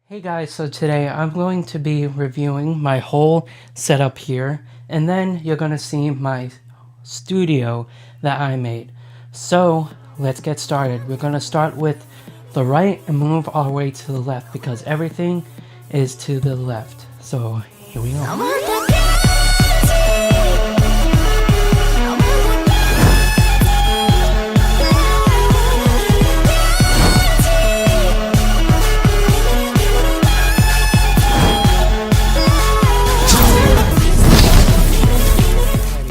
Hey guys, so today I'm going to be reviewing my whole setup here, and then you're going to see my studio that I made. So let's get started. We're going to start with the right and move all the way to the left because everything is to the left. So here we go.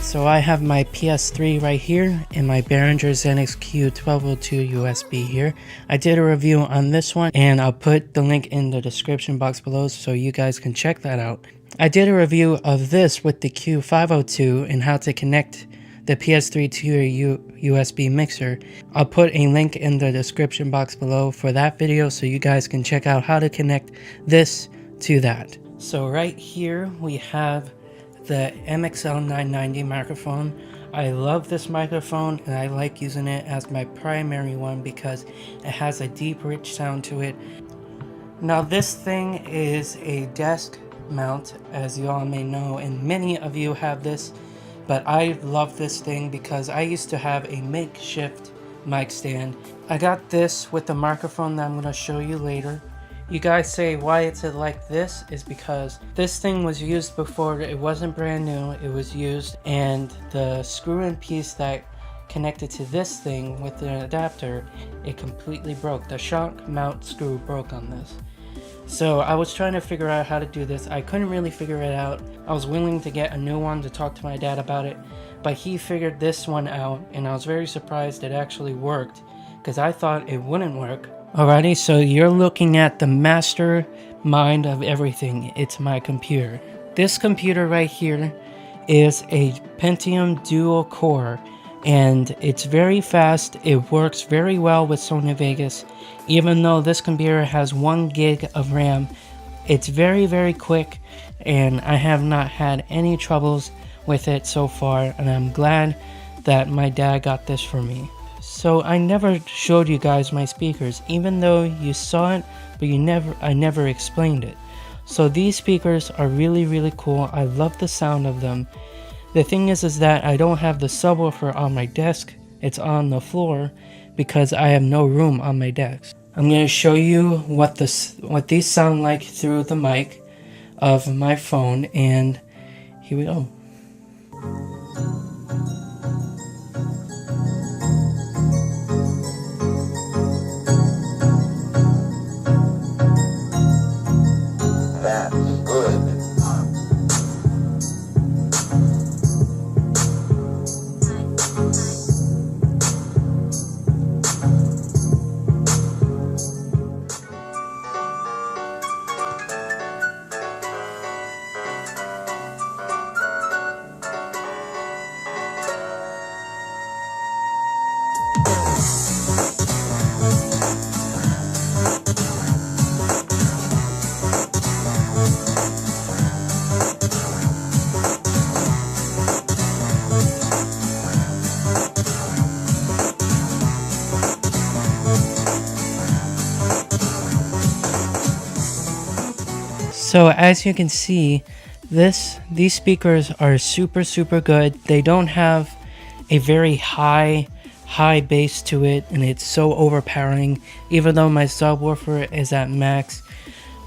So I have my PS3 right here and my Behringer Xenix Q1202 USB here. I did a review on this one and I'll put the link in the description box below so you guys can check that out. I did a review of this with the Q502 and how to connect the PS3 to your USB mixer. I'll put a link in the description box below for that video so you guys can check out how to connect this to that. So right here we have the MXL 990 microphone. I love this microphone and I like using it as my primary one because it has a deep rich sound to it. Now this thing is a desk mount, as you all may know, and many of you have this, but I love this thing because I used to have a makeshift mic stand. I got this with the microphone that I'm going to show you later. You guys say why it's like this is because this thing was used before. It wasn't brand new, it was used, and the screw-in piece that connected to this thing with the adapter, it completely broke. The shock mount screw broke on this. So I was trying to figure out how to do this. I couldn't really figure it out. I was willing to get a new one to talk to my dad about it, but he figured this one out and I was very surprised it actually worked because I thought it wouldn't work. Alrighty, so you're looking at the mastermind of everything. It's my computer. This computer right here is a Pentium dual core and it's very fast. It works very well with Sony Vegas. Even though this computer has 1 gig of RAM, it's very quick and I have not had any troubles with it so far, and I'm glad that my dad got this for me. So I never showed you guys my speakers, even though you saw it, but I never explained it. So these speakers are really cool. I love the sound of them. The thing is that I don't have the subwoofer on my desk. It's on the floor because I have no room on my desk. I'm going to show you what these sound like through the mic of my phone, and here we go. So as you can see, these speakers are super good. They don't have a very high bass to it, and it's so overpowering. Even though my subwoofer is at max,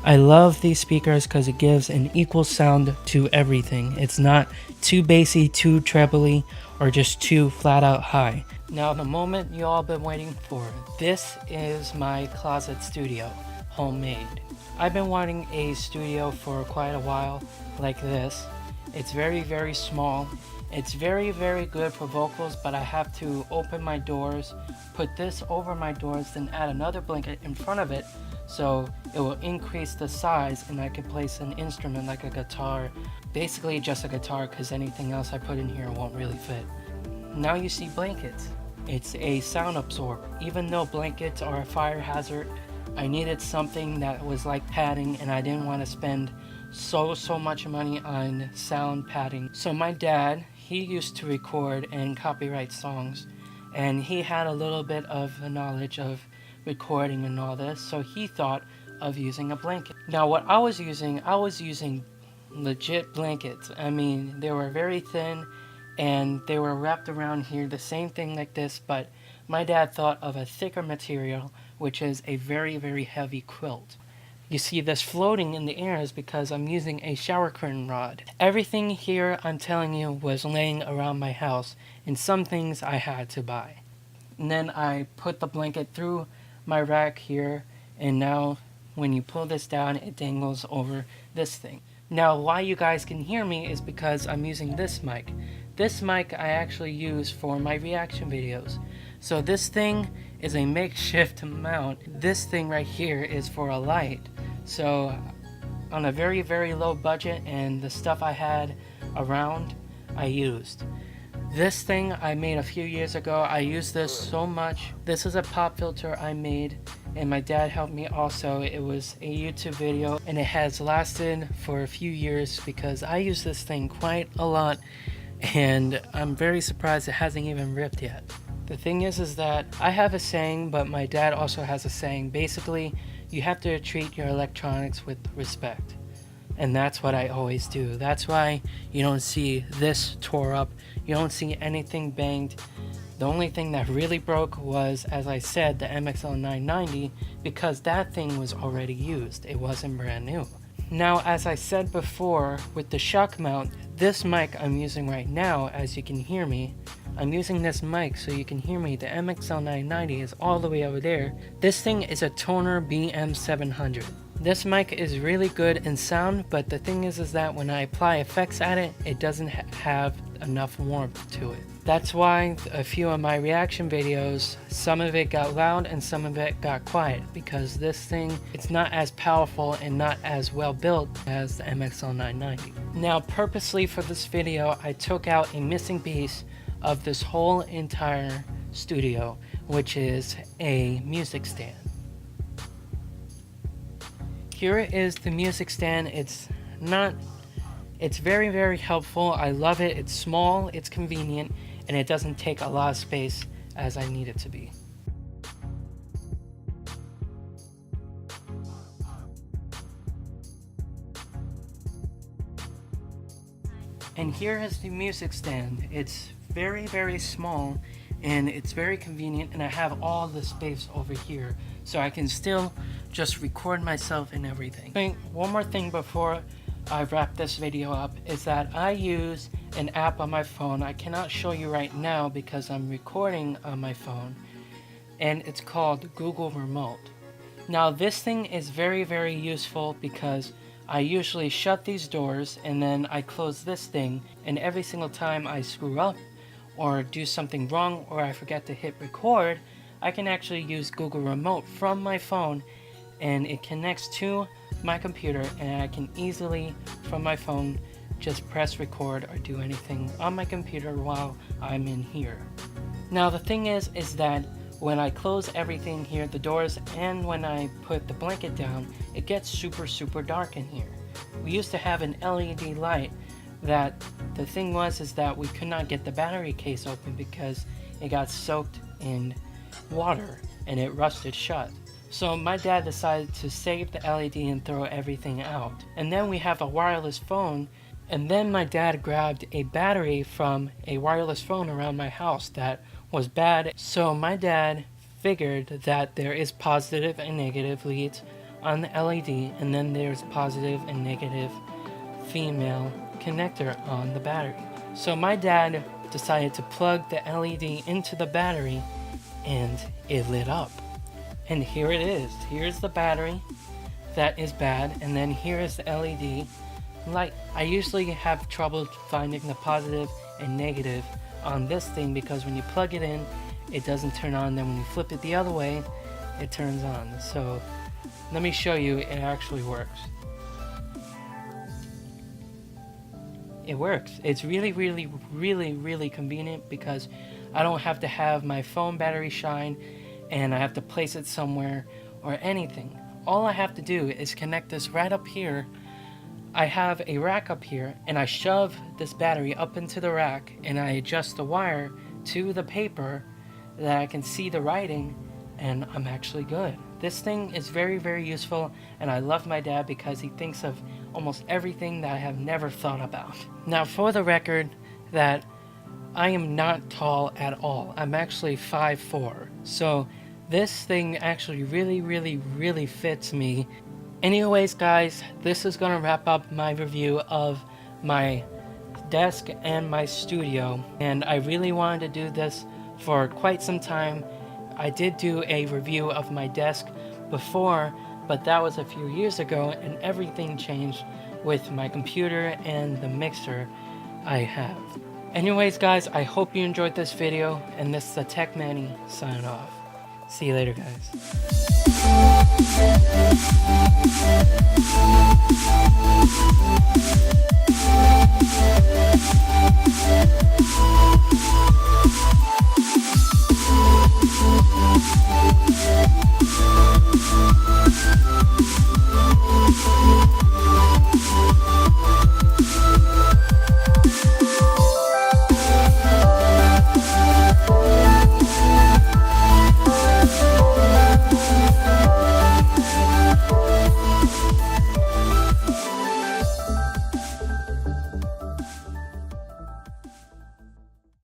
I love these speakers because it gives an equal sound to everything. It's not too bassy, too trebly, or just too flat out high. Now the moment you all been waiting for. This is my closet studio, homemade. I've been wanting a studio for quite a while like this. It's very small. It's very good for vocals, but I have to open my doors, put this over my doors, then add another blanket in front of it so it will increase the size and I can place an instrument like a guitar. Basically just a guitar because anything else I put in here won't really fit. Now you see blankets. It's a sound absorber. Even though blankets are a fire hazard, I needed something that was like padding, and I didn't want to spend so much money on sound padding. So my dad, he used to record and copyright songs, and he had a little bit of the knowledge of recording and all this, so he thought of using a blanket. Now what I was using legit blankets. I mean, they were very thin and they were wrapped around here, the same thing like this, but my dad thought of a thicker material, which is a very, very heavy quilt. You see this floating in the air is because I'm using a shower curtain rod. Everything here, I'm telling you, was laying around my house, and some things I had to buy. And then I put the blanket through my rack here, and now when you pull this down, it dangles over this thing. Now why you guys can hear me is because I'm using this mic. This mic I actually use for my reaction videos. So this thing is a makeshift mount. This thing right here is for a light. So on a very, very low budget and the stuff I had around, I used. This thing I made a few years ago. I use this so much. This is a pop filter I made and my dad helped me also. It was a YouTube video and it has lasted for a few years because I use this thing quite a lot and I'm very surprised it hasn't even ripped yet. The thing is that I have a saying, but my dad also has a saying. Basically, you have to treat your electronics with respect. And that's what I always do. That's why you don't see this tore up. You don't see anything banged. The only thing that really broke was, as I said, the MXL 990, because that thing was already used. It wasn't brand new. Now, as I said before, with the shock mount, this mic I'm using right now, as you can hear me, I'm using this mic so you can hear me. The MXL 990 is all the way over there. This thing is a Toner BM700. This mic is really good in sound, but the thing is that when I apply effects at it, it doesn't have enough warmth to it. That's why a few of my reaction videos, some of it got loud and some of it got quiet, because this thing, it's not as powerful and not as well built as the MXL 990. Now, purposely for this video, I took out a missing piece of this whole entire studio, which is a music stand. Here is the music stand. It's very, very helpful. I love it. It's small, it's convenient, and it doesn't take a lot of space as I need it to be. And here is the music stand. It's very, very small and it's very convenient, and I have all the space over here so I can still just record myself and everything. One more thing before I wrap this video up is that I use an app on my phone. I cannot show you right now because I'm recording on my phone, and it's called Google Remote. Now this thing is very, very useful because I usually shut these doors and then I close this thing, and every single time I screw up or do something wrong or I forget to hit record, I can actually use Google Remote from my phone, and it connects to my computer, and I can easily from my phone just press record or do anything on my computer while I'm in here. Now the thing is that when I close everything here, the doors, and when I put the blanket down, it gets super, super dark in here. We used to have an LED light that the thing was is that we could not get the battery case open because it got soaked in water and it rusted shut. So my dad decided to save the LED and throw everything out. And then we have a wireless phone, and then my dad grabbed a battery from a wireless phone around my house that was bad. So my dad figured that there is positive and negative leads on the LED, and then there's positive and negative female connector on the battery. So my dad decided to plug the LED into the battery, and it lit up. And here it is. Here's the battery that is bad, and then here is the LED light. I usually have trouble finding the positive and negative on this thing because when you plug it in, it doesn't turn on. Then when you flip it the other way, it turns on. So let me show you, it actually works. It works. It's really, really, really, really convenient because I don't have to have my phone battery shine and I have to place it somewhere or anything. All I have to do is connect this right up here. I have a rack up here, and I shove this battery up into the rack, and I adjust the wire to the paper that I can see the writing, and I'm actually good. This thing is very, very useful, and I love my dad because he thinks of almost everything that I have never thought about. Now, for the record, that I am not tall at all. I'm actually 5'4", so this thing actually really fits me. Anyways, guys, this is gonna wrap up my review of my desk and my studio, and I really wanted to do this for quite some time. I did do a review of my desk before, but that was a few years ago, and everything changed with my computer and the mixer I have. Anyways, guys, I hope you enjoyed this video, and this is the Techman signing off. See you later, guys.